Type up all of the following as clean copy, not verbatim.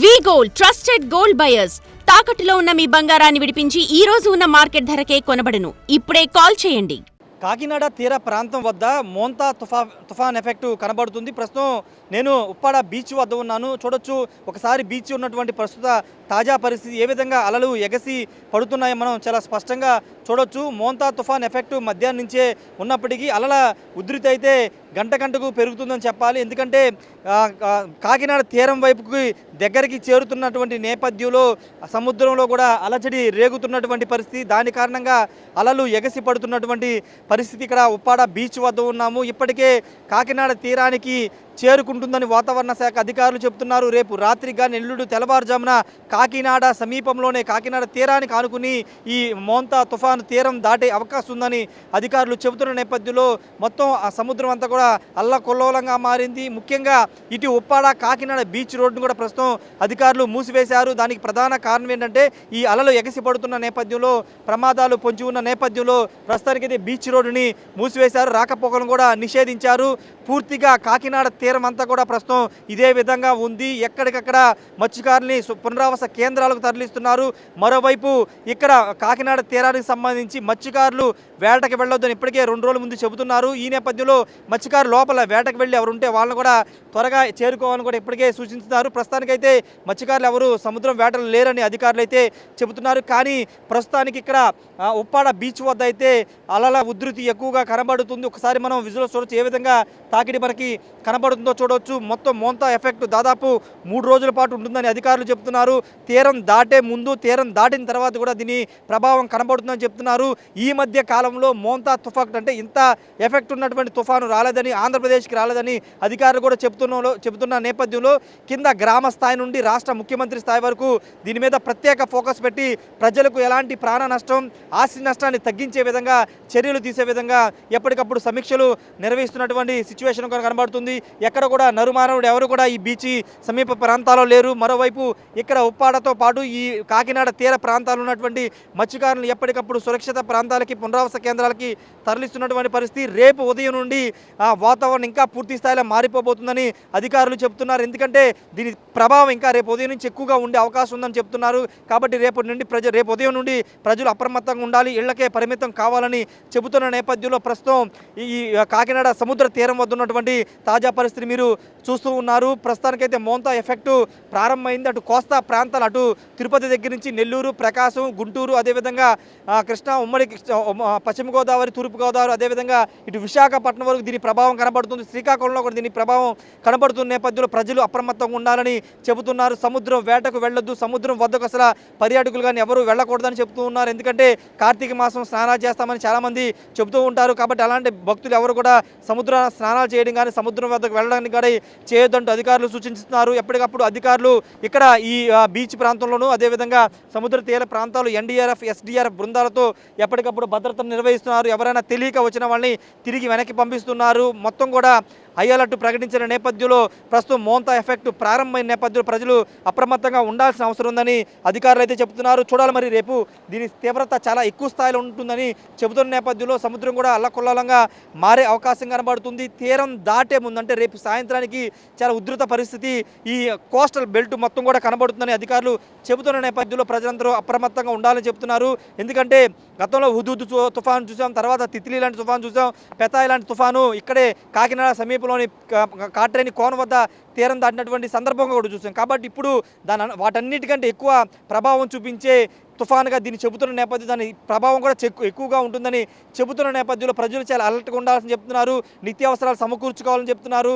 వి gold trusted gold buyers తాకట్టులో ఉన్న మీ బంగారాన్ని విడిపించి ఈ రోజు ఉన్న మార్కెట్ ధరకే కొనబడును. ఇప్పుడే కాల్ చేయండి. కాకినాడ తీర ప్రాంతం వద్ద మోంతా తుఫాన్ ఎఫెక్ట్ కనబడుతుంది. ప్రస్తుతం నేను ఉప్పాడ బీచ్ వద్ద ఉన్నాను. చూడొచ్చు ఒకసారి బీచ్ ఉన్నటువంటి ప్రస్తుత తాజా పరిస్థితి ఏ విధంగా అలలు ఎగసి పడుతున్నాయో మనం చాలా స్పష్టంగా చూడొచ్చు. మోంతా తుఫాన్ ఎఫెక్ట్ మధ్యాహ్నం నుంచే ఉన్నప్పటికీ అలల ఉధృతి అయితే గంటకు పెరుగుతుందని చెప్పాలి. ఎందుకంటే కాకినాడ తీరం వైపుకి దగ్గరికి చేరుతున్నటువంటి నేపథ్యంలో సముద్రంలో కూడా అలజడి రేగుతున్నటువంటి పరిస్థితి. దాని కారణంగా అలలు ఎగసి పడుతున్నటువంటి పరిస్థితి. ఇక్కడ ఉప్పాడ బీచ్ వద్ద ఉన్నాము. ఇప్పటికే కాకినాడ తీరానికి చేరుకుంటుందని వాతావరణ శాఖ అధికారులు చెబుతున్నారు. రేపు రాత్రికి కానీ ఎల్లుండి తెల్లవారుజామున కాకినాడ సమీపంలోనే కాకినాడ తీరానికి ఆనుకుని ఈ మోంతా తుఫాను తీరం దాటే అవకాశం ఉందని అధికారులు చెబుతున్న నేపథ్యంలో మొత్తం ఆ సముద్రం అంతా కూడా అల్లకొల్లోలంగా మారింది. ముఖ్యంగా ఇటు ఉప్పాడ కాకినాడ బీచ్ రోడ్డును కూడా ప్రస్తుతం అధికారులు మూసివేశారు. దానికి ప్రధాన కారణం ఏంటంటే ఈ అలలు ఎగసి పడుతున్న నేపథ్యంలో ప్రమాదాలు పొంచి ఉన్న నేపథ్యంలో ప్రస్తుతానికైతే బీచ్ రోడ్డుని మూసివేశారు. రాకపోకలను కూడా నిషేధించారు. పూర్తిగా కాకినాడ తీరం అంతా కూడా ప్రస్తుతం ఇదే విధంగా ఉంది. ఎక్కడికక్కడ మత్స్యకారుల్ని పునరావాస కేంద్రాలకు తరలిస్తున్నారు. మరోవైపు ఇక్కడ కాకినాడ తీరానికి సంబంధించి మత్స్యకారులు వేటకి వెళ్ళొద్దని ఇప్పటికే 2 రోజుల ముందు చెబుతున్నారు. ఈ నేపథ్యంలో మత్స్యకారులు లోపల వేటకు వెళ్ళి ఎవరుంటే వాళ్ళని కూడా త్వరగా చేరుకోవాలని కూడా ఇప్పటికే సూచిస్తున్నారు. ప్రస్తుతానికైతే మత్స్యకారులు ఎవరు సముద్రం వేటలు లేరని అధికారులు అయితే చెబుతున్నారు. కానీ ప్రస్తుతానికి ఇక్కడ ఉప్పాడ బీచ్ వద్ద అయితే అలల ఉధృతి ఎక్కువగా కనబడుతుంది. ఒకసారి మనం విజువల్స్ చూడొచ్చు ఏ విధంగా తాకిడి మనకి కనబడుతుందో చూడవచ్చు. మొత్తం మోంతా ఎఫెక్ట్ దాదాపు 3 రోజుల పాటు ఉంటుందని అధికారులు చెప్తున్నారు. తీరం దాటే ముందు తీరం దాటిన తర్వాత కూడా దీని ప్రభావం కనబడుతుందని చెప్తున్నారు. ఈ మధ్య కాలంలో మోంతా తుఫాన్ అంటే ఇంత ఎఫెక్ట్ ఉన్నటువంటి తుఫాను రాలేదని, ఆంధ్రప్రదేశ్కి రాలేదని అధికారులు కూడా చెబుతున్న నేపథ్యంలో కింద గ్రామ స్థాయి నుండి రాష్ట్ర ముఖ్యమంత్రి స్థాయి వరకు దీని మీద ప్రత్యేక ఫోకస్ పెట్టి ప్రజలకు ఎలాంటి ప్రాణ నష్టం, ఆస్తి నష్టాన్ని తగ్గించే విధంగా చర్యలు తీసే విధంగా ఎప్పటికప్పుడు సమీక్షలు నిర్వహిస్తున్నటువంటి సిచ్యువేషన్ కనబడుతుంది. ఎక్కడ కూడా నరుమానవుడు ఎవరు కూడా ఈ బీచ్ సమీప ప్రాంతాల్లో లేరు. మరోవైపు ఇక్కడ ఉప్పాడతో పాటు ఈ కాకినాడ తీర ప్రాంతాల్లో ఉన్నటువంటి మత్స్యకారులను ఎప్పటికప్పుడు సురక్షిత ప్రాంతాలకి పునరావాస కేంద్రాలకి తరలిస్తున్నటువంటి పరిస్థితి. రేపు ఉదయం నుండి వాతావరణం ఇంకా పూర్తి స్థాయిలో మారిపోబోతుందని అధికారులు చెబుతున్నారు. ఎందుకంటే దీని ప్రభావం ఇంకా రేపు ఉదయం నుంచి ఎక్కువగా ఉండే అవకాశం ఉందని చెప్తున్నారు. కాబట్టి రేపు ఉదయం నుండి ప్రజలు అప్రమత్తంగా ఉండాలి, ఇళ్లకే పరిమితం కావాలని చెబుతున్న నేపథ్యంలో ప్రస్తుతం ఈ కాకినాడ సముద్ర తీరం వద్ద ఉన్నటువంటి తాజా పరిస్థితి మీరు చూస్తూ ఉన్నారు. ప్రస్తుతానికైతే మోంతా ఎఫెక్ట్ ప్రారంభమైంది. అటు కోస్తా ప్రాంతాలు, అటు తిరుపతి దగ్గర నుంచి నెల్లూరు, ప్రకాశం, గుంటూరు, అదేవిధంగా కృష్ణా, ఉమ్మడి పశ్చిమ గోదావరి, తూర్పు గోదావరి, అదేవిధంగా ఇటు విశాఖపట్నం వరకు దీని ప్రభావం కనబడుతుంది. శ్రీకాకుళంలో కూడా దీని ప్రభావం కనబడుతున్న నేపథ్యంలో ప్రజలు అప్రమత్తంగా ఉండాలని చెబుతున్నారు. సముద్రం వేటకు వెళ్ళొద్దు, సముద్రం వద్దకు అసలు పర్యాటకులు కానీ ఎవరు వెళ్ళకూడదని చెబుతూ ఉన్నారు. ఎందుకంటే కార్తీక మాసం స్నానాలు చేస్తామని చాలామంది చెబుతూ ఉంటారు. కాబట్టి అలాంటి భక్తులు ఎవరు కూడా సముద్ర స్నానాలు చేయడం కానీ సముద్రం వద్దకు వెళ్ళడానికి కానీ చేయొద్దంటూ అధికారులు సూచిస్తున్నారు. ఎప్పటికప్పుడు అధికారులు ఇక్కడ ఈ బీచ్ ప్రాంతంలోనూ అదేవిధంగా సముద్ర తీర ప్రాంతాలు ఎన్డీఆర్ఎఫ్, ఎస్డీఆర్ఎఫ్ బృందాలతో ఎప్పటికప్పుడు భద్రతను నిర్వహిస్తున్నారు. ఎవరైనా తెలియక వచ్చిన వాళ్ళని తిరిగి వెనక్కి పంపిస్తున్నారు. మొత్తం కూడా హై అలర్ట్ ప్రకటించిన నేపథ్యంలో ప్రస్తుతం మోంతా ఎఫెక్ట్ ప్రారంభమైన నేపథ్యంలో ప్రజలు అప్రమత్తంగా ఉండాల్సిన అవసరం ఉందని అధికారులు అయితే చెబుతున్నారు. చూడాలి మరి రేపు దీని తీవ్రత చాలా ఎక్కువ స్థాయిలో ఉంటుందని చెబుతున్న నేపథ్యంలో సముద్రం కూడా అల్లకొల్లంగా మారే అవకాశం కనబడుతుంది. తీరం దాటే ముందంటే రేపు సాయంత్రానికి చాలా ఉధృత పరిస్థితి ఈ కోస్టల్ బెల్ట్ మొత్తం కూడా కనబడుతుందని అధికారులు చెబుతున్న నేపథ్యంలో ప్రజలందరూ అప్రమత్తంగా ఉండాలని చెబుతున్నారు. ఎందుకంటే గతంలో హుదూద్ తుఫాను చూసాం, తర్వాత తిత్లీ లాంటి తుఫాను చూసాం, పెతాయ్ లాంటి తుఫాను ఇక్కడే కాకినాడ సమీపంలోని కాట్రేని కోన వద్ద తీరం దాటినటువంటి సందర్భంగా కూడా చూసాం. కాబట్టి ఇప్పుడు వాటన్నిటికంటే ఎక్కువ ప్రభావం చూపించే తుఫానుగా దీన్ని చెబుతున్న నేపథ్యం దాని ప్రభావం కూడా ఎక్కువగా ఉంటుందని చెబుతున్న నేపథ్యంలో ప్రజలు చాలా అలర్ట్గా ఉండాలని చెప్తున్నారు. నిత్యావసరాలు సమకూర్చుకోవాలని చెప్తున్నారు.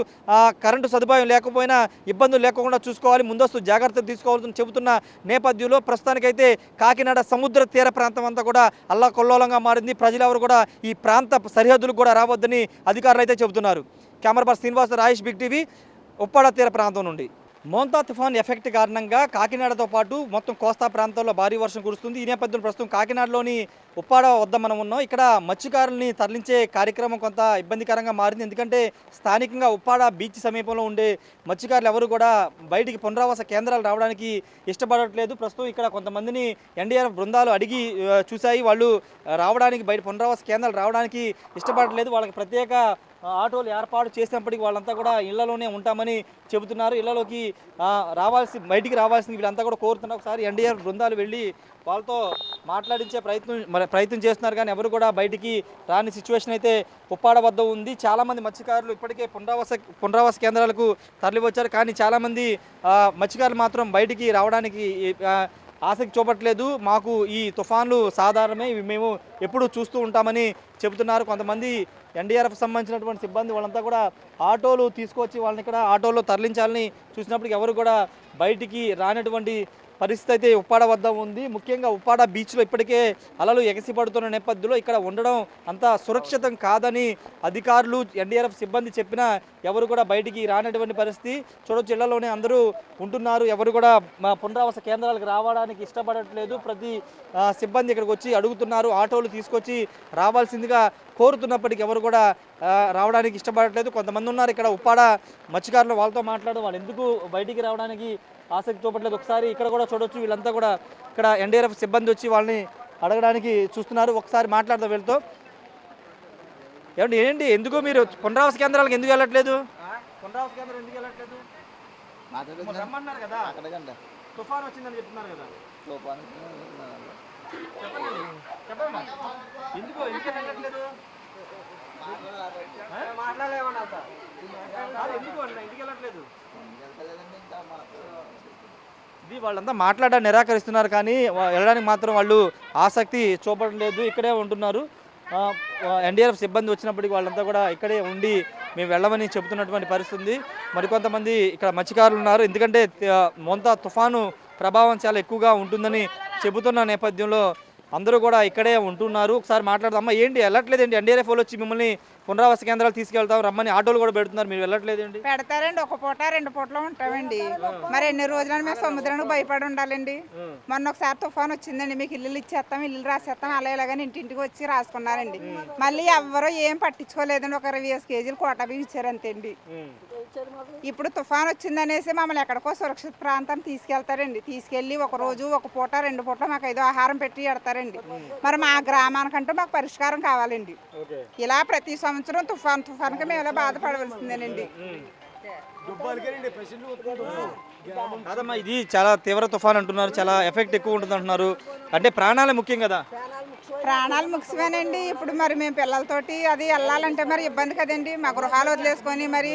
కరెంటు సదుపాయం లేకపోయినా ఇబ్బందులు లేకుండా చూసుకోవాలి, ముందస్తు జాగ్రత్తలు తీసుకోవాలని చెబుతున్న నేపథ్యంలో ప్రస్తుతానికైతే కాకినాడ సముద్ర తీర ప్రాంతం అంతా కూడా అల్లకొల్లోలంగా మారింది. ప్రజలెవరు కూడా ఈ ప్రాంత సరిహద్దులకు కూడా రావద్దని అధికారులు అయితే చెబుతున్నారు. Camera person Srinivas, Rajesh, big TV, Uppada తీర ప్రాంతం నుండి. మోంతా తుఫాన్ ఎఫెక్ట్ కారణంగా కాకినాడతో పాటు మొత్తం కోస్తా ప్రాంతాల్లో భారీ వర్షం కురుస్తుంది. ఈ నేపథ్యంలో ప్రస్తుతం కాకినాడలోని ఉప్పాడ వద్ద మనం ఉన్నాం. ఇక్కడ మత్స్యకారుల్ని తరలించే కార్యక్రమం కొంత ఇబ్బందికరంగా మారింది. ఎందుకంటే స్థానికంగా ఉప్పాడ బీచ్ సమీపంలో ఉండే మత్స్యకారులు ఎవరు కూడా బయటికి పునరావాస కేంద్రాలు రావడానికి ఇష్టపడట్లేదు. ప్రస్తుతం ఇక్కడ కొంతమందిని ఎన్డీఆర్ఎఫ్ బృందాలు అడిగి చూశాయి. వాళ్ళు రావడానికి బయట పునరావాస కేంద్రాలు రావడానికి ఇష్టపడట్లేదు. వాళ్ళకి ప్రత్యేక ఆటోలు ఏర్పాటు చేసినప్పటికీ వాళ్ళంతా కూడా ఇళ్లలోనే ఉంటామని చెబుతున్నారు. ఇళ్లలోకి బయటికి రావాల్సింది వీళ్ళంతా కూడా కోరుతున్నారు. ఒకసారి ఎన్డీఆర్ఎఫ్ బృందాలు వెళ్ళి వాళ్ళతో మాట్లాడించే ప్రయత్నం చేస్తున్నారు, కానీ ఎవరు కూడా బయటికి రాని సిచ్యువేషన్ అయితే ఉప్పాడ వద్ద ఉంది. చాలామంది మత్స్యకారులు ఇప్పటికే పునరావాస కేంద్రాలకు తరలి వచ్చారు, కానీ చాలామంది మత్స్యకారులు మాత్రం బయటికి రావడానికి ఆసక్తి చూపట్లేదు. మాకు ఈ తుఫాన్లు సాధారణమే, ఇవి మేము ఎప్పుడూ చూస్తూ ఉంటామని చెబుతున్నారు. కొంతమంది ఎన్డీఆర్ఎఫ్ సంబంధించినటువంటి సిబ్బంది వాళ్ళంతా కూడా ఆటోలు తీసుకొచ్చి వాళ్ళని ఇక్కడ ఆటోలో తరలించాలని చూసినప్పటికీ ఎవరు కూడా బయటికి రానటువంటి పరిస్థితి అయితే ఉప్పాడ వద్ద ఉంది. ముఖ్యంగా ఉప్పాడ బీచ్లో ఇప్పటికే అలలు ఎగసిపడుతున్న నేపథ్యంలో ఇక్కడ ఉండడం అంత సురక్షితం కాదని అధికారులు ఎన్డీఆర్ఎఫ్ సిబ్బంది చెప్పినా ఎవరు కూడా బయటికి రానటువంటి పరిస్థితి చూడొచ్చు. ఇళ్లలోనే అందరూ ఉంటున్నారు, ఎవరు కూడా మా పునరావాస కేంద్రాలకు రావడానికి ఇష్టపడట్లేదు. ప్రతి సిబ్బంది ఇక్కడికి వచ్చి అడుగుతున్నారు, ఆటోలు తీసుకొచ్చి రావాల్సిందిగా కోరుతున్నప్పటికీ ఎవరు కూడా రావడానికి ఇష్టపడట్లేదు. కొంతమంది ఉన్నారు ఇక్కడ ఉప్పాడ మత్స్యకారులు, వాళ్ళతో మాట్లాడు వాళ్ళు ఎందుకు బయటికి రావడానికి ఆసక్తి చూపట్లేదు. ఒకసారి ఇక్కడ కూడా చూడొచ్చు, వీళ్ళంతా కూడా ఇక్కడ ఎన్డీఆర్ఎఫ్ సిబ్బంది వచ్చి వాళ్ళని అడగడానికి చూస్తున్నారు. ఒకసారి మాట్లాడదాం వీళ్ళతో. ఏంటి ఎందుకు మీరు పునరావాస కేంద్రాలకు ఎందుకు వెళ్ళట్లేదు? పునరావాస కేంద్రం ఎందుకు వెళ్ళట్లేదు? రమ్మన్నారు కదా, తుఫాన్ వచ్చిందని చెప్తున్నారు కదా, చెప్పండి ఎందుకు వెళ్ళట్లేదు? ఎందుకు ఇంటికి వెళ్ళట్లేదు? ఇది వాళ్ళంతా మాట్లాడడానికి నిరాకరిస్తున్నారు, కానీ వెళ్ళడానికి మాత్రం వాళ్ళు ఆసక్తి చూపట్లేదు, ఇక్కడే ఉంటున్నారు. ఎన్డీఆర్ఎఫ్ సిబ్బంది వచ్చినప్పటికీ వాళ్ళంతా కూడా ఇక్కడే ఉండి మేము వెళ్ళమని చెబుతున్నటువంటి పరిస్థితి ఉంది. మరికొంతమంది ఇక్కడ మత్స్యకారులు ఉన్నారు, ఎందుకంటే మోంతా తుఫాను ప్రభావం చాలా ఎక్కువగా ఉంటుందని చెబుతున్న నేపథ్యంలో అందరూ కూడా ఇక్కడే ఉంటున్నారు. ఒకసారి మాట్లాడదాం. ఏంటి వెళ్ళట్లేదండి? ఎన్డీఆర్ఎఫ్ వాళ్ళు వచ్చి మిమ్మల్ని పునరావాస కేంద్రాలు తీసుకెళ్తాం రమ్మని ఆటోలు కూడా పెడుతున్నారు, మీరు వెళ్ళట్లేదండి? పెడతారండి, ఒక పూట 2 పూటలు ఉంటామండి. మరి ఎన్ని రోజులని మేము సముద్రానికి భయపడి ఉండాలండి? మొన్న ఒకసారి తుఫాన్ వచ్చిందండి, మీకు ఇల్లు ఇచ్చేస్తాం, ఇల్లు రాసేస్తాం, అలా ఇలాగని ఇంటింటికి వచ్చి రాసుకున్నారండి. మళ్ళీ ఎవరో ఏం పట్టించుకోలేదండి, ఒక 20 కేజీలు కోటా బియ్యం ఇచ్చారు అంతేండి. ఇప్పుడు తుఫాన్ వచ్చిందనేసి మమ్మల్ని ఎక్కడికో సురక్షిత ప్రాంతాన్ని తీసుకెళ్తారండి. తీసుకెళ్ళి ఒక రోజు, ఒక పూట, 2 పూటలు మాకు ఏదో ఆహారం పెట్టి పెడతారండి. మరి మా గ్రామానికంటూ మాకు పరిష్కారం కావాలండి. ఇలా ప్రతి సంవత్సరం తుఫాన్కి మేము ఇలా బాధపడవలసిందేనండి. కాదమ్మా, ఇది చాలా తీవ్ర తుఫాన్ అంటున్నారు, చాలా ఎఫెక్ట్ ఎక్కువ ఉంటుంది అంటున్నారు, అంటే ప్రాణాలే ముఖ్యం కదా? ప్రాణాలు ముఖ్యమేనండి. ఇప్పుడు మరి మేము పిల్లలతోటి అది వెళ్ళాలంటే మరి ఇబ్బంది కదండి. మా గృహాలు వదిలేసుకొని మరి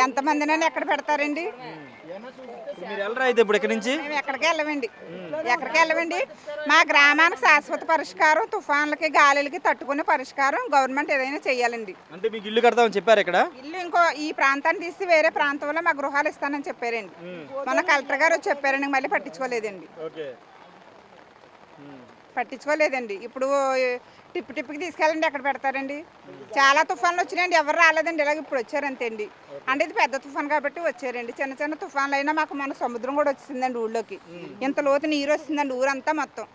ఎంతమందినైనా ఎక్కడ పెడతారండి? ఇప్పుడు ఇక్కడి నుంచి మేము ఎక్కడికి వెళ్ళవండి. మా గ్రామానికి శాశ్వత పరిష్కారం, తుఫాన్లకి గాలిలకి తట్టుకునే పరిష్కారం గవర్నమెంట్ ఏదైనా చెయ్యాలండి. అంటే మీకు ఇల్లు కడతామని చెప్పారు ఇక్కడ? ఇల్లు ఇంకో ఈ ప్రాంతాన్ని తీసి వేరే ప్రాంతంలో మా గృహాలు ఇస్తానని చెప్పారండి. మన కలెక్టర్ గారు చెప్పారండి, మళ్ళీ పట్టించుకోలేదండి. ఇప్పుడు టిప్కి తీసుకెళ్ళండి, ఎక్కడ పెడతారండి? చాలా తుఫాన్లు వచ్చినాయండి, ఎవరు రాలేదండి, ఇలాగ ఇప్పుడు వచ్చారంతే అండి. అంటే ఇది పెద్ద తుఫాన్ కాబట్టి వచ్చారండి. చిన్న చిన్న తుఫాన్లు అయినా మాకు మన సముద్రం కూడా వచ్చిందండి ఊళ్ళోకి, ఇంత లోతు నీరు వస్తుందండి ఊరంతా మొత్తం.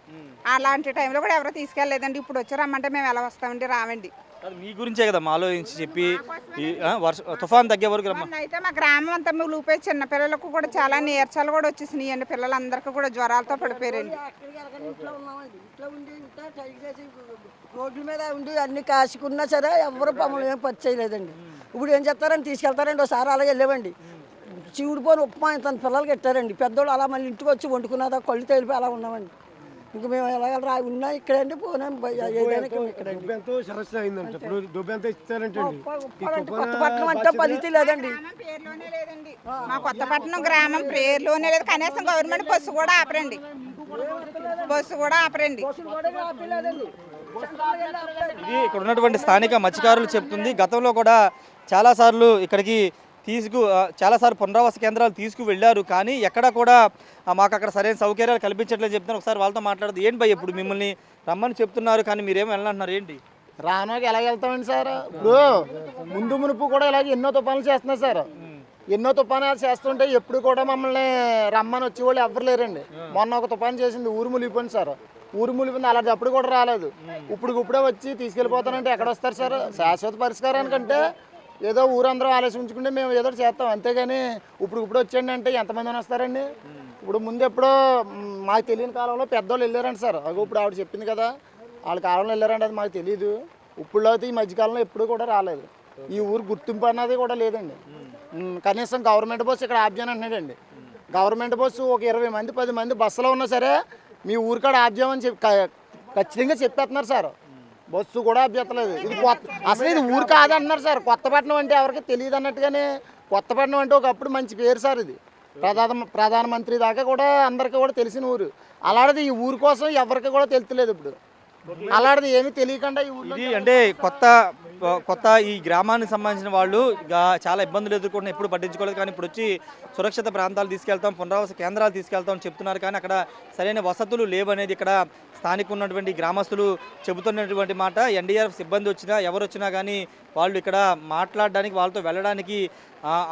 అలాంటి టైంలో కూడా ఎవరో తీసుకెళ్ళలేదండి. ఇప్పుడు వచ్చారమ్మంటే మేము ఎలా వస్తామండి? రావండి. మీ గురించే కదా ఆలోచించి చెప్పి తుఫాన్ తగ్గే వరకు అయితే మా గ్రామం అంతా ఊపిపోయి చిన్న పిల్లలకు కూడా చాలా నీరసాలు కూడా వచ్చేసినాయండి. పిల్లలందరికీ కూడా జ్వరాలతో పడిపోయారండి. రోడ్ల మీద ఉండి అన్ని కాసుకున్నా సరే ఎవరు మమ్మల్ని ఏం పచ్చి చేయలేదండి. ఇప్పుడు ఏం చేస్తారని తీసుకెళ్తారండి. ఒకసారి అలాగే వెళ్ళామండి, చీడిపోని ఉప్మా ఇంత పిల్లలకి పెట్టారండి. పెద్దోళ్ళు అలా మళ్ళీ ఇంటికి వచ్చి వండుకున్నదా కళ్ళు తేలిపోయి అలా ఉన్నామండి. ఇంకా మేము ఎలా ఉన్నా ఇక్కడండి, పోనా కొత్తపట్నం అంటే పరిస్థితి లేదండి. మా కొత్తపట్నం గ్రామం పేరులోనే లేదు, కనీసం గవర్నమెంట్ బస్సు కూడా ఆపరండి. ఇది ఇక్కడ ఉన్నటువంటి స్థానిక మత్స్యకారులు చెప్తుంది. గతంలో కూడా చాలాసార్లు ఇక్కడికి చాలాసార్లు పునరావాస కేంద్రాలు తీసుకువెళ్ళారు, కానీ ఎక్కడ కూడా మాకు అక్కడ సరైన సౌకర్యాలు కల్పించట్లేదు చెప్తున్నారు. ఒకసారి వాళ్ళతో మాట్లాడదు. ఏంటి భయ్, ఇప్పుడు మిమ్మల్ని రమ్మని చెప్తున్నారు కానీ మీరేమో వెళ్ళంటున్నారు, ఏంటి? రానోకి ఎలాగ వెళ్తామండి సార్? ఇప్పుడు మునుపు కూడా ఇలాగ ఎన్నో తుఫాన్లు చేస్తున్నారు సార్. ఎన్నో తుఫానాలు చేస్తుంటే ఎప్పుడు కూడా మమ్మల్ని రమ్మని వచ్చేవాళ్ళు ఎవ్వరు లేరండి. మొన్న ఒక తుఫాను చేసింది, ఊరు మునిగిపోయింది సార్. ఊరు మునిగిపోయింది, అలాంటి అప్పుడు కూడా రాలేదు. ఇప్పుడే వచ్చి తీసుకెళ్ళిపోతానంటే ఎక్కడ వస్తారు సార్? శాశ్వత పరిష్కారానికంటే ఏదో ఊరందరూ ఆలోచించుకుంటే మేము ఏదో చేస్తాం, అంతేగాని ఇప్పుడు వచ్చేయండి అంటే ఎంతమంది వస్తారండి? ఇప్పుడు ముందు ఎప్పుడో మాకు తెలియని కాలంలో పెద్దోళ్ళు వెళ్ళారండి సార్. అగో ఇప్పుడు ఆవిడ చెప్పింది కదా, వాళ్ళ కాలంలో వెళ్ళారండి, అది మాకు తెలియదు. ఇప్పుడు అయితే ఈ మధ్యకాలంలో ఎప్పుడు కూడా రాలేదు. ఈ ఊరు గుర్తింపు అన్నది కూడా లేదండి. కనీసం గవర్నమెంట్ బస్సు ఇక్కడ ఆప్ చేయని అంటున్నాడండి. గవర్నమెంట్ బస్సు ఒక 20 మంది 10 మంది బస్సులో ఉన్నా సరే మీ ఊరికాడ ఆప్ చేయమని ఖచ్చితంగా చెప్పేస్తున్నారు సార్. బస్సు కూడా ఆప్ చేస్తలేదు. ఇది అసలు ఇది ఊరు కాదంటున్నారు సార్. కొత్తపట్నం అంటే ఎవరికి తెలియదు అన్నట్టుగానే, కొత్తపట్నం అంటే ఒకప్పుడు మంచి పేరు సార్. ఇది ప్రధానమంత్రి దాకా కూడా అందరికీ కూడా తెలిసిన ఊరు. అలాంటిది ఈ ఊరు కోసం ఎవరికి కూడా తెలుస్తలేదు. ఇప్పుడు అలాంటిది ఏమీ తెలియకుండా ఈ ఊరు ఇది అంటే కొత్త ఈ గ్రామానికి సంబంధించిన వాళ్ళు చాలా ఇబ్బందులు ఎదుర్కొంటున్న ఎప్పుడు పట్టించుకోలేదు. కానీ ఇప్పుడు వచ్చి సురక్షిత ప్రాంతాలు తీసుకెళ్తాం, పునరావాస కేంద్రాలు తీసుకెళ్తాం చెప్తున్నారు. కానీ అక్కడ సరైన వసతులు లేవనేది ఇక్కడ స్థానిక ఉన్నటువంటి గ్రామస్తులు చెబుతున్నటువంటి మాట. ఎన్డీఆర్ఎఫ్ సిబ్బంది వచ్చినా ఎవరు వచ్చినా కానీ వాళ్ళు ఇక్కడ మాట్లాడడానికి, వాళ్ళతో వెళ్ళడానికి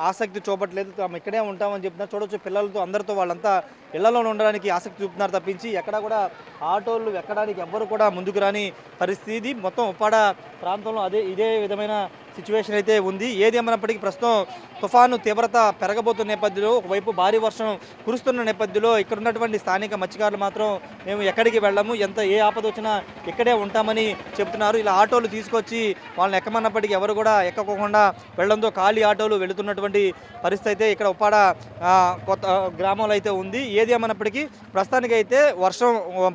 ఆసక్తి చూపట్లేదు. తాము ఇక్కడే ఉంటామని చెప్తున్నారు. చూడొచ్చు పిల్లలతో అందరితో వాళ్ళంతా ఇళ్లలో ఉండడానికి ఆసక్తి చూపుతున్నారు తప్పించి ఎక్కడ కూడా ఆటోలు ఎక్కడానికి ఎవ్వరు కూడా ముందుకు రాని పరిస్థితి మొత్తం ఉప్పాడ ప్రాంతంలో ఇదే విధమైన సిచ్యువేషన్ అయితే ఉంది. ఏది ఏమైనప్పటికీ ప్రస్తుతం తుఫాను తీవ్రత పెరగబోతున్న నేపథ్యంలో ఒకవైపు భారీ వర్షం కురుస్తున్న నేపథ్యంలో ఇక్కడ ఉన్నటువంటి స్థానిక మత్స్యకారులు మాత్రం మేము ఎక్కడికి వెళ్ళము, ఏ ఆపద వచ్చినా ఇక్కడే ఉంటామని చెప్తున్నారు. ఇలా ఆటోలు తీసుకొచ్చి వాళ్ళని ఎక్కమన్నప్పటికీ ఎవరు కూడా ఎక్కకోకుండా వెళ్ళడంతో ఖాళీ ఆటోలు వెళుతున్నటువంటి పరిస్థితి అయితే ఇక్కడ ఉప్పాడ కొత్త గ్రామంలో అయితే ఉంది. ఏది ఏమైనప్పటికీ ప్రస్తుతానికైతే వర్షం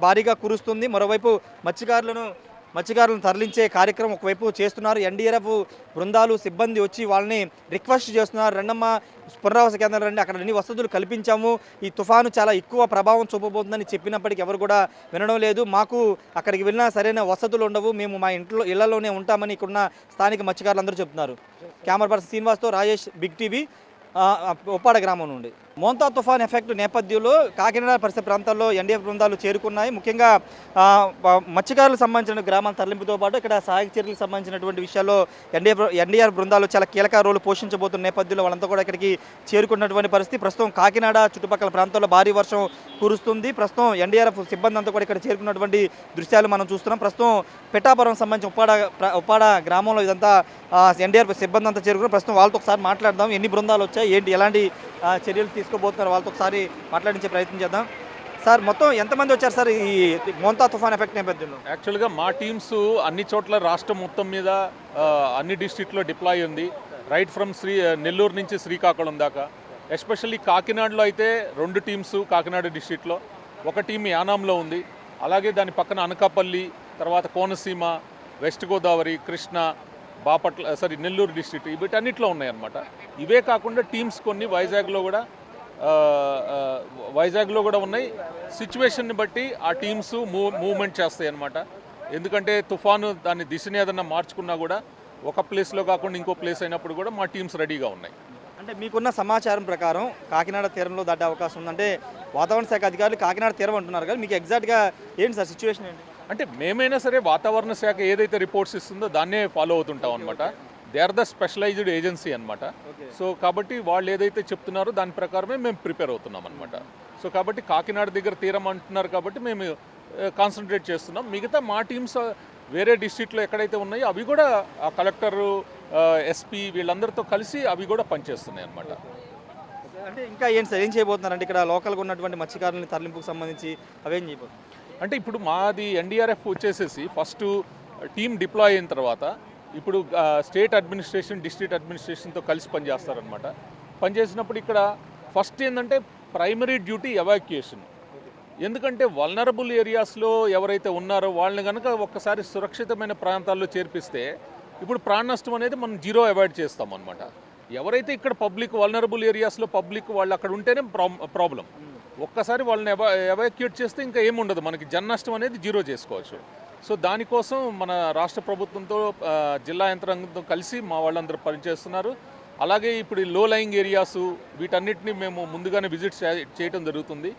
భారీగా కురుస్తుంది. మరోవైపు మత్స్యకారులను తరలించే కార్యక్రమం ఒకవైపు చేస్తున్నారు. ఎన్డీఆర్ఎఫ్ బృందాలు సిబ్బంది వచ్చి వాళ్ళని రిక్వెస్ట్ చేస్తున్నారు. రెండమ్మ పునరావాస కేంద్రాలు రండి, అక్కడ అన్ని వసతులు కల్పించాము, ఈ తుఫాను చాలా ఎక్కువ ప్రభావం చూపబోతుందని చెప్పినప్పటికీ ఎవరు కూడా వినడం లేదు. మాకు అక్కడికి వెళ్ళినా సరైన వసతులు ఉండవు, మేము మా ఇళ్లలోనే ఉంటామని ఇక్కడున్న స్థానిక మత్స్యకారులు అందరూ చెప్తున్నారు. కెమెరా పర్సన్ శ్రీనివాస్తో రాజేష్, బిగ్ టీవీ, ఉప్పాడ గ్రామం నుండి. మోంతా తుఫాన్ ఎఫెక్ట్ నేపథ్యంలో కాకినాడ పరిసర ప్రాంతాల్లో ఎన్డీఎఫ్ బృందాలు చేరుకున్నాయి. ముఖ్యంగా మత్స్యకారులకు సంబంధించిన గ్రామాల తరలింపుతో పాటు ఇక్కడ సహాయక చర్యలకు సంబంధించినటువంటి విషయాల్లో ఎన్డీఆర్ బృందాలు చాలా కీలక రోలు పోషించబోతున్న నేపథ్యంలో వాళ్ళంతా కూడా ఇక్కడికి చేరుకున్నటువంటి పరిస్థితి. ప్రస్తుతం కాకినాడ చుట్టుపక్కల ప్రాంతాల్లో భారీ వర్షం కురుస్తుంది. ప్రస్తుతం ఎన్డీఆర్ఎఫ్ సిబ్బంది అంతా కూడా ఇక్కడ చేరుకున్నటువంటి దృశ్యాలు మనం చూస్తున్నాం. ప్రస్తుతం పిఠాపురం సంబంధించిన ఉప్పాడ గ్రామంలో ఇదంతా ఎన్డీఆర్ఎఫ్ సిబ్బంది అంతా చేరుకున్నారు. ప్రస్తుతం వాళ్ళతో ఒకసారి మాట్లాడదాం. ఎన్ని బృందాలు వచ్చాయి, ఏంటి, ఎలాంటి చర్యలు తీసుకోబోతున్నారు, వాళ్ళతో ఒకసారి మాట్లాడించే ప్రయత్నం చేద్దాం. సార్, మొత్తం ఎంతమంది వచ్చారు సార్ ఈ మోంతా తుఫాన్ ఎఫెక్ట్ నేపథ్యంలో? యాక్చువల్గా మా టీమ్స్ అన్ని చోట్ల రాష్ట్రం మొత్తం మీద అన్ని డిస్ట్రిక్ట్లో డిప్లాయ్ ఉంది. రైట్ ఫ్రమ్ నెల్లూరు నుంచి శ్రీకాకుళం దాకా. ఎస్పెషల్లీ కాకినాడలో అయితే 2 టీమ్స్ కాకినాడ డిస్ట్రిక్ట్లో, ఒక టీం యానాంలో ఉంది. అలాగే దాని పక్కన అనకాపల్లి, తర్వాత కోనసీమ, వెస్ట్ గోదావరి, కృష్ణా, నెల్లూరు డిస్ట్రిక్ట్, వీటన్నిటిలో ఉన్నాయన్నమాట. ఇవే కాకుండా టీమ్స్ కొన్ని వైజాగ్లో కూడా ఉన్నాయి. సిచ్యువేషన్ని బట్టి ఆ టీమ్స్ మూవ్మెంట్ చేస్తాయి అన్నమాట. ఎందుకంటే తుఫాను దాని దిశని ఏదన్నా మార్చుకున్నా కూడా ఒక ప్లేస్లో కాకుండా ఇంకో ప్లేస్ అయినప్పుడు కూడా మా టీమ్స్ రెడీగా ఉన్నాయి. అంటే మీకున్న సమాచారం ప్రకారం కాకినాడ తీరంలో దాటే అవకాశం ఉందంటే వాతావరణ శాఖ అధికారులు కాకినాడ తీరం అంటున్నారు కదా, మీకు ఎగ్జాక్ట్గా ఏంటి సార్ సిచ్యువేషన్ ఏంటి? అంటే మేమైనా సరే వాతావరణ శాఖ ఏదైతే రిపోర్ట్స్ ఇస్తుందో దాన్నే ఫాలో అవుతుంటాం అనమాట. They are the specialised agency అనమాట. సో కాబట్టి వాళ్ళు ఏదైతే చెప్తున్నారో దాని ప్రకారమే మేము ప్రిపేర్ అవుతున్నాం అనమాట. సో కాబట్టి కాకినాడ దగ్గర తీరం అంటున్నారు కాబట్టి మేము కాన్సన్ట్రేట్ చేస్తున్నాం. మిగతా మా టీమ్స్ వేరే డిస్ట్రిక్ట్లో ఎక్కడైతే ఉన్నాయో అవి కూడా ఆ కలెక్టరు, ఎస్పీ వీళ్ళందరితో కలిసి అవి కూడా పనిచేస్తున్నాయి అనమాట. అంటే ఇంకా ఏంటి సార్, ఏం చేయబోతున్నారంటే ఇక్కడ లోకల్గా ఉన్నటువంటి మత్స్యకారులని తరలింపుకు సంబంధించి అవేం చేయబోతున్నారు? అంటే ఇప్పుడు మాది ఎన్డీఆర్ఎఫ్ వచ్చేసేసి ఫస్ట్ టీం డిప్లాయ్ అయిన తర్వాత ఇప్పుడు స్టేట్ అడ్మినిస్ట్రేషన్, డిస్ట్రిక్ట్ అడ్మినిస్ట్రేషన్తో కలిసి పనిచేస్తారనమాట. పనిచేసినప్పుడు ఇక్కడ ఫస్ట్ ఏంటంటే ప్రైమరీ డ్యూటీ ఎవాక్యుయేషన్. ఎందుకంటే వల్నరబుల్ ఏరియాస్లో ఎవరైతే ఉన్నారో వాళ్ళని కనుక ఒక్కసారి సురక్షితమైన ప్రాంతాల్లో చేర్పిస్తే ఇప్పుడు ప్రాణ నష్టం అనేది మనం 0 అవాయిడ్ చేస్తాం అనమాట. ఎవరైతే ఇక్కడ పబ్లిక్ వల్నరబుల్ ఏరియాస్లో పబ్లిక్ వాళ్ళు అక్కడ ఉంటేనే ప్రాబ్లం. ఒక్కసారి వాళ్ళని ఎవాక్యుయేట్ చేస్తే ఇంకా ఏముండదు, మనకి జన నష్టం అనేది 0 చేసుకోవచ్చు. సో దానికోసం మన రాష్ట్ర ప్రభుత్వంతో జిల్లా యంత్రాంగంతో కలిసి మా వాళ్ళందరూ పనిచేస్తున్నారు. అలాగే ఇప్పుడు లో లయింగ్ ఏరియాస్ వీటన్నిటిని మేము ముందుగానే విజిట్ చేయడం జరుగుతుంది.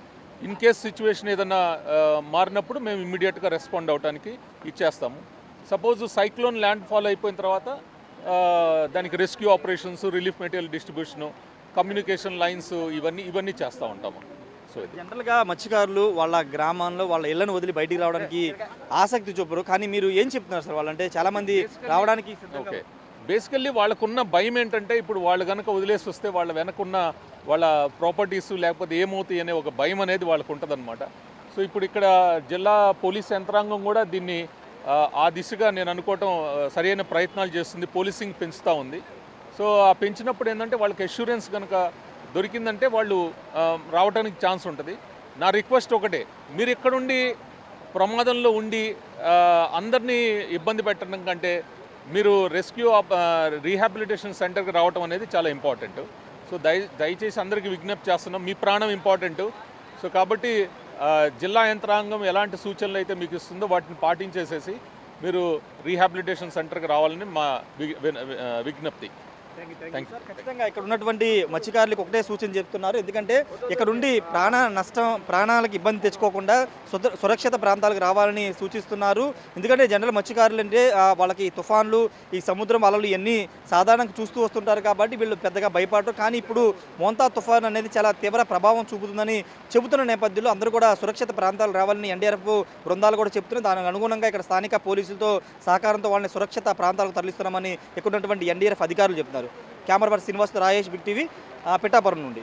ఇన్ కేస్ సిచ్యువేషన్ ఏదైనా మారినప్పుడు మేము ఇమ్మీడియట్గా రెస్పాండ్ అవడానికి ఇచ్చేస్తాము. సపోజ్ సైక్లోన్ ల్యాండ్ ఫాల్ అయిపోయిన తర్వాత దానికి rescue operations, relief material distribution, communication lines ఇవన్నీ చేస్తూ ఉంటాము. సో జనరల్గా మత్స్యకారులు వాళ్ళ గ్రామాల్లో వాళ్ళ ఇళ్లను వదిలి బయటికి రావడానికి ఆసక్తి చూపరు, కానీ మీరు ఏం చెప్తున్నారు సార్? వాళ్ళంటే చాలామంది రావడానికి ఓకే, బేసికల్లీ వాళ్ళకున్న భయం ఏంటంటే ఇప్పుడు వాళ్ళు కనుక వదిలేసి వస్తే వాళ్ళ వెనకున్న వాళ్ళ ప్రాపర్టీస్ లేకపోతే ఏమవుతాయి అనే ఒక భయం అనేది వాళ్ళకు ఉంటుందన్నమాట. సో ఇప్పుడు ఇక్కడ జిల్లా పోలీస్ యంత్రాంగం కూడా దీన్ని ఆ దిశగా నేను అనుకోవటం సరైన ప్రయత్నాలు చేస్తుంది, పోలీసింగ్ పెంచుతూ ఉంది. సో ఆ పెంచినప్పుడు ఏంటంటే వాళ్ళకి అష్యూరెన్స్ కనుక దొరికిందంటే వాళ్ళు రావడానికి ఛాన్స్ ఉంటుంది. నా రిక్వెస్ట్ ఒకటే, మీరు ఇక్కడుండి ప్రమాదంలో ఉండి అందరినీ ఇబ్బంది పెట్టడం కంటే మీరు రెస్క్యూ రీహాబిలిటేషన్ సెంటర్కి రావటం అనేది చాలా ఇంపార్టెంట్. సో దయచేసి అందరికీ విజ్ఞప్తి చేస్తున్నాం, మీ ప్రాణం ఇంపార్టెంటు. సో కాబట్టి జిల్లా యంత్రాంగం ఎలాంటి సూచనలు అయితే మీకు ఇస్తుందో వాటిని పాటించేసేసి మీరు రీహాబిలిటేషన్ సెంటర్కి రావాలని మా విజ్ఞప్తి. Thank you. ఖచ్చితంగా ఇక్కడ ఉన్నటువంటి మత్స్యకారులకు ఒకటే సూచన చెప్తున్నారు. ఎందుకంటే ఇక్కడ నుండి ప్రాణాలకు ఇబ్బంది తెచ్చుకోకుండా సురక్షిత ప్రాంతాలకు రావాలని సూచిస్తున్నారు. ఎందుకంటే జనరల్ మత్స్యకారులు అంటే వాళ్ళకి తుఫాన్లు, ఈ సముద్రం అలలు ఇవన్నీ సాధారణంగా చూస్తూ వస్తుంటారు కాబట్టి వీళ్ళు పెద్దగా భయపడరు. కానీ ఇప్పుడు మోంతా తుఫాన్ అనేది చాలా తీవ్ర ప్రభావం చూపుతుందని చెబుతున్న నేపథ్యంలో అందరూ కూడా సురక్షిత ప్రాంతాలకు రావాలని ఎన్డీఆర్ఎఫ్ బృందాలు కూడా చెప్తున్నాయి. దానికి అనుగుణంగా ఇక్కడ స్థానిక పోలీసులతో సహకారంతో వాళ్ళని సురక్షిత ప్రాంతాలకు తరలిస్తున్నామని ఇక్కడ ఉన్నటువంటి ఎన్డీఆర్ఎఫ్ అధికారులు చెప్తున్నారు. Camera person Srinivas, Rajesh, big TV, Pithapuram నుండి.